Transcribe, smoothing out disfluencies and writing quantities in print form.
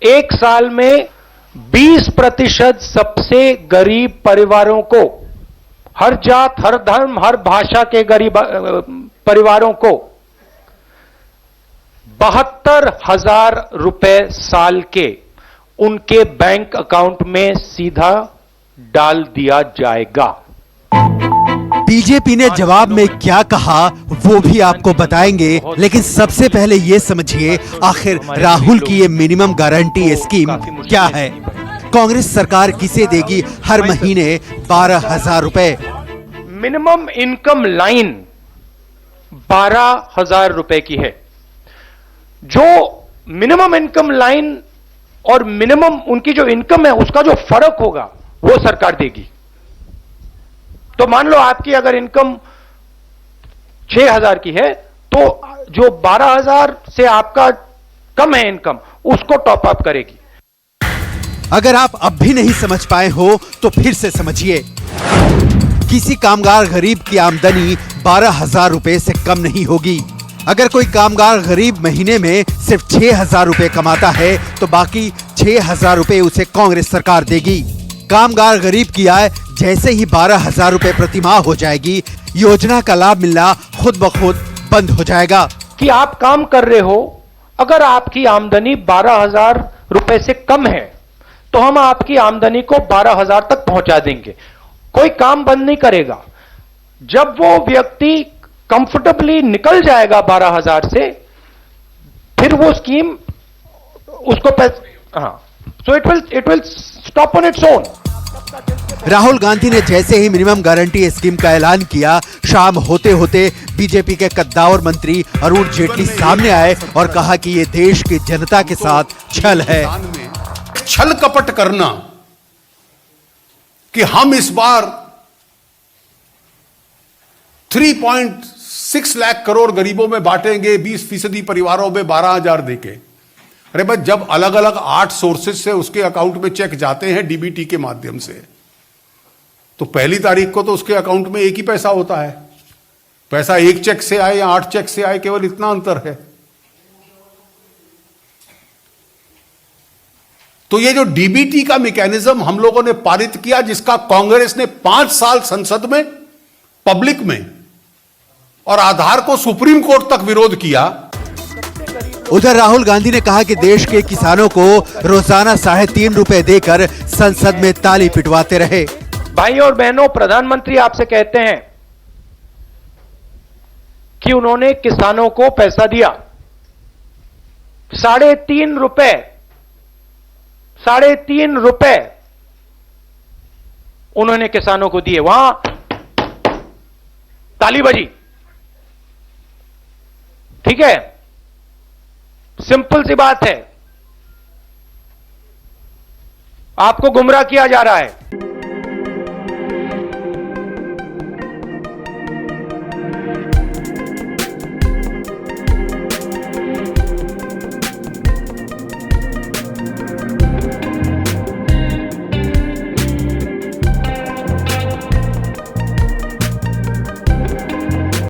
एक साल में 20% सबसे गरीब परिवारों को, हर जात, हर धर्म, हर भाषा के गरीब परिवारों को 72,000 रुपए साल के उनके बैंक अकाउंट में सीधा डाल दिया जाएगा। बीजेपी ने जवाब में क्या कहा वो भी आपको बताएंगे, लेकिन सबसे पहले ये समझिए आखिर राहुल की ये मिनिमम गारंटी स्कीम क्या है। कांग्रेस सरकार किसे देगी हर महीने 12,000 रुपए। मिनिमम इनकम लाइन 12,000 रुपए की है। जो मिनिमम इनकम लाइन और मिनिमम उनकी जो इनकम है उसका जो फर्क होगा वो सरकार देगी। तो मान लो आपकी अगर इनकम 6,000 की है तो जो 12,000 से आपका कम है इनकम, उसको टॉप अप करेगी। अगर आप अब भी नहीं समझ पाए हो तो फिर से समझिए। किसी कामगार गरीब की आमदनी 12,000 रुपए से कम नहीं होगी। अगर कोई कामगार गरीब महीने में सिर्फ 6,000 रुपए कमाता है तो बाकी 6,000 रुपए उसे कांग्रेस सरकार देगी। कामगार गरीब की आय जैसे ही 12,000 रुपए प्रति माह हो जाएगी, योजना का लाभ मिलना खुद ब खुद बंद हो जाएगा। कि आप काम कर रहे हो, अगर आपकी आमदनी 12,000 रुपए से कम है तो हम आपकी आमदनी को 12,000 तक पहुंचा देंगे। कोई काम बंद नहीं करेगा। जब वो व्यक्ति कंफर्टेबली निकल जाएगा 12,000 से, फिर वो स्कीम उसको so it will stop on its own. Rahul Gandhi ने जैसे ही मिनिमम गारंटी स्कीम का ऐलान किया, शाम होते होते बीजेपी के कद्दावर मंत्री अरुण जेटली सामने आए और कहा कि ये देश की जनता के साथ छल है। छल कपट करना कि हम इस बार 3.6 लाख करोड़ गरीबों में बांटेंगे, 20% परिवारों में 12,000 देके। अरे भाई, जब अलग अलग 8 सोर्सेज से उसके अकाउंट में चेक जाते हैं डीबीटी के माध्यम से, तो पहली तारीख को तो उसके अकाउंट में एक ही पैसा होता है। पैसा एक चेक से आए या 8 चेक से आए, केवल इतना अंतर है। तो ये जो डीबीटी का मैकेनिज्म हम लोगों ने पारित किया, जिसका कांग्रेस ने 5 साल संसद में, पब्लिक में और आधार को सुप्रीम कोर्ट तक विरोध किया। उधर राहुल गांधी ने कहा कि देश के किसानों को रोजाना 3.5 रुपए देकर संसद में ताली पिटवाते रहे। भाई और बहनों, प्रधानमंत्री आपसे कहते हैं कि उन्होंने किसानों को पैसा दिया 3.5 रुपए, 3.5 रुपए उन्होंने किसानों को दिए। वहां ताली बजी। ठीक है, सिंपल सी बात है। आपको गुमराह किया जा रहा है।